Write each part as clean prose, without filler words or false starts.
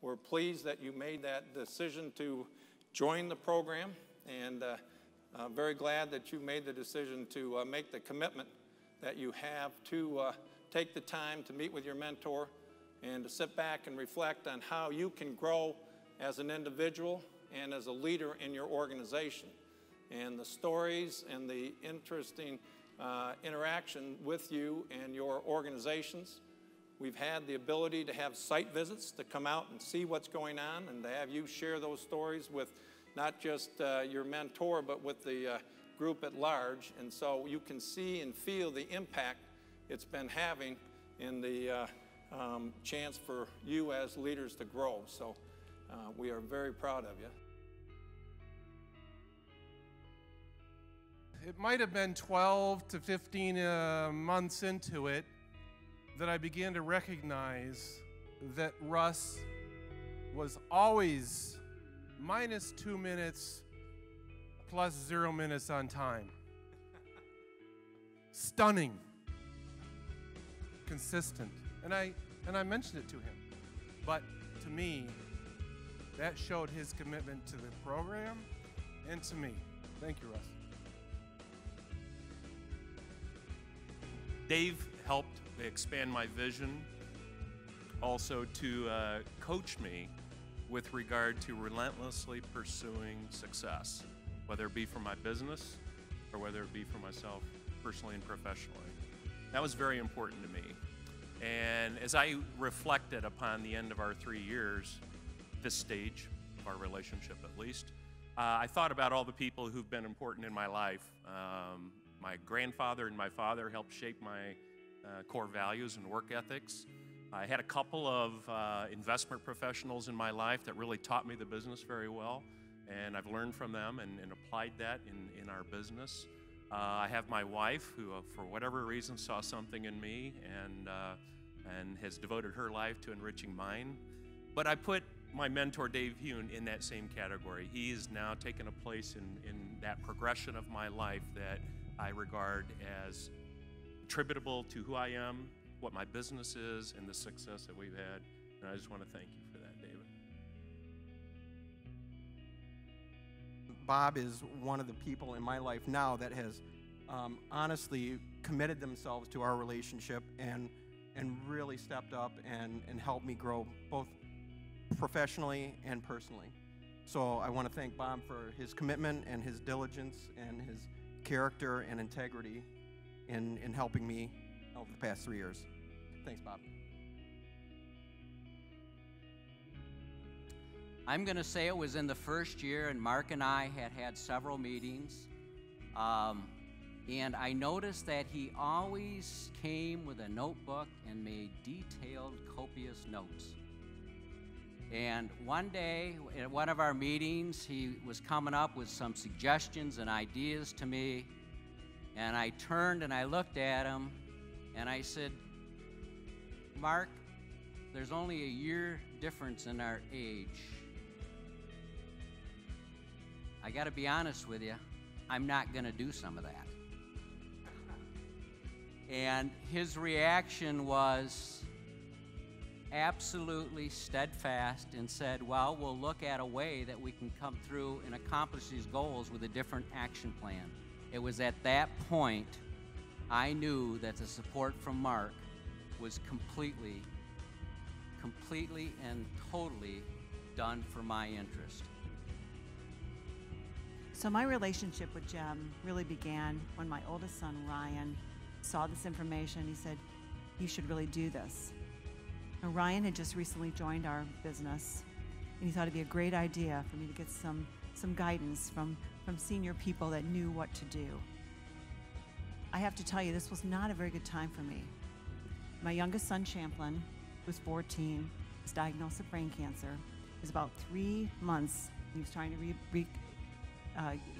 we're pleased that you made that decision to join the program, and very glad that you made the decision to make the commitment that you have to take the time to meet with your mentor and to sit back and reflect on how you can grow as an individual and as a leader in your organization. And the stories and the interesting interaction with you and your organizations. We've had the ability to have site visits to come out and see what's going on and to have you share those stories with not just your mentor, but with the group at large. And so you can see and feel the impact it's been having in the chance for you as leaders to grow. So we are very proud of you. It might have been 12 to 15 months into it that I began to recognize that Russ was always minus 2 minutes plus 0 minutes on time. Stunning. Consistent. And I mentioned it to him. But to me, that showed his commitment to the program and to me. Thank you, Russ. Dave helped expand my vision, also to coach me with regard to relentlessly pursuing success, whether it be for my business or whether it be for myself personally and professionally. That was very important to me. And as I reflected upon the end of our 3 years, this stage of our relationship at least, I thought about all the people who've been important in my life. My grandfather and my father helped shape my core values and work ethics. I had a couple of investment professionals in my life that really taught me the business very well, and I've learned from them and applied that in our business. I have my wife who, for whatever reason, saw something in me and has devoted her life to enriching mine. But I put my mentor, Dave Hune, in that same category. He is now taken a place in that progression of my life that I regard as attributable to who I am, what my business is, and the success that we've had. And I just want to thank you for that, David. Bob is one of the people in my life now that has honestly committed themselves to our relationship and really stepped up and helped me grow both professionally and personally. So I want to thank Bob for his commitment and his diligence and his character and integrity in helping me over the past 3 years. Thanks, Bob. I'm going to say it was in the first year, and Mark and I had several meetings, and I noticed that he always came with a notebook and made detailed, copious notes. And one day, at one of our meetings, he was coming up with some suggestions and ideas to me, and I turned and I looked at him, and I said, Mark, there's only a year difference in our age. I got to be honest with you, I'm not going to do some of that. And his reaction was absolutely steadfast and said, well, we'll look at a way that we can come through and accomplish these goals with a different action plan. It was at that point I knew that the support from Mark was completely and totally done for my interest. So my relationship with JEM really began when my oldest son, Ryan, saw this information. He said, you should really do this. Now, Ryan had just recently joined our business, and he thought it'd be a great idea for me to get some guidance from senior people that knew what to do. I have to tell you, this was not a very good time for me. My youngest son, Champlin, who was 14, was diagnosed with brain cancer. It was about 3 months. He was trying to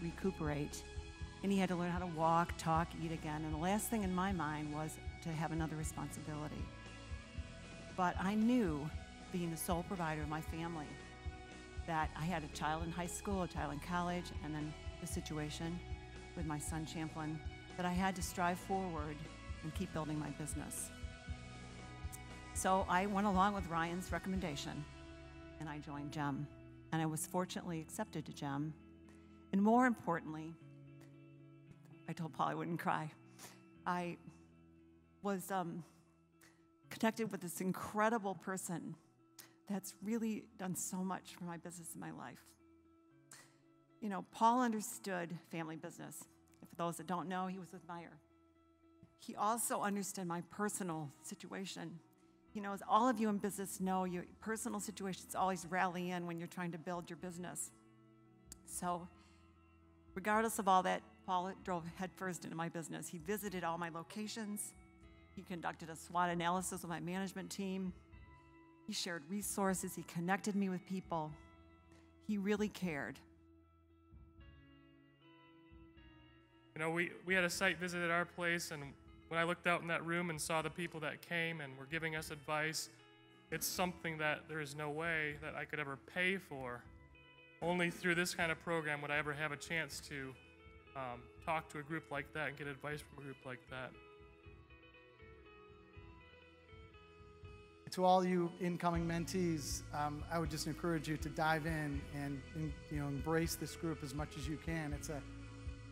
recuperate, and he had to learn how to walk, talk, eat again. And the last thing in my mind was to have another responsibility. But I knew, being the sole provider of my family, that I had a child in high school, a child in college, and then the situation with my son Champlin, that I had to strive forward and keep building my business. So I went along with Ryan's recommendation, and I joined JEM. And I was fortunately accepted to JEM. And more importantly, I told Paul I wouldn't cry. I was connected with this incredible person that's really done so much for my business and my life. You know, Paul understood family business. For those that don't know, he was with Meyer. He also understood my personal situation. He knows all of you in business know your personal situations always rally in when you're trying to build your business. So regardless of all that, Paul drove headfirst into my business. He visited all my locations. He conducted a SWOT analysis with my management team. He shared resources. He connected me with people. He really cared. You know, we had a site visit at our place, and when I looked out in that room and saw the people that came and were giving us advice, it's something that there is no way that I could ever pay for. Only through this kind of program would I ever have a chance to talk to a group like that and get advice from a group like that. To all you incoming mentees, I would just encourage you to dive in and embrace this group as much as you can. It's a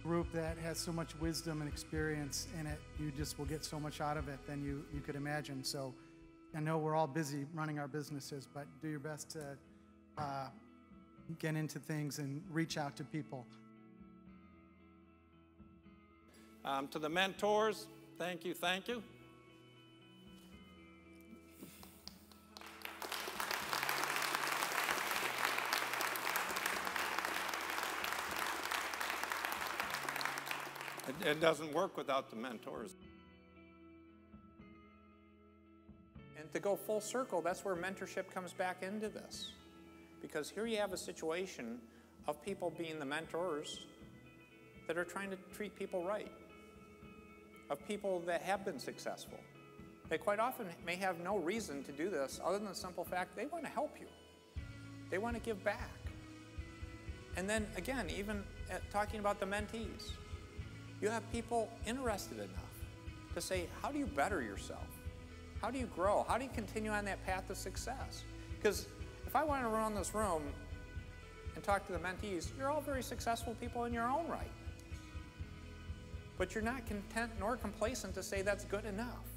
group that has so much wisdom and experience in it. You just will get so much out of it than you could imagine. So I know we're all busy running our businesses, but do your best to get into things and reach out to people. To the mentors, thank you, thank you. It doesn't work without the mentors. And to go full circle, that's where mentorship comes back into this. Because here you have a situation of people being the mentors that are trying to treat people right, of people that have been successful. They quite often may have no reason to do this other than the simple fact they want to help you. They want to give back. And then again, even talking about the mentees, you have people interested enough to say, how do you better yourself? How do you grow? How do you continue on that path of success? Because if I want to run this room and talk to the mentees, you're all very successful people in your own right. But you're not content nor complacent to say that's good enough.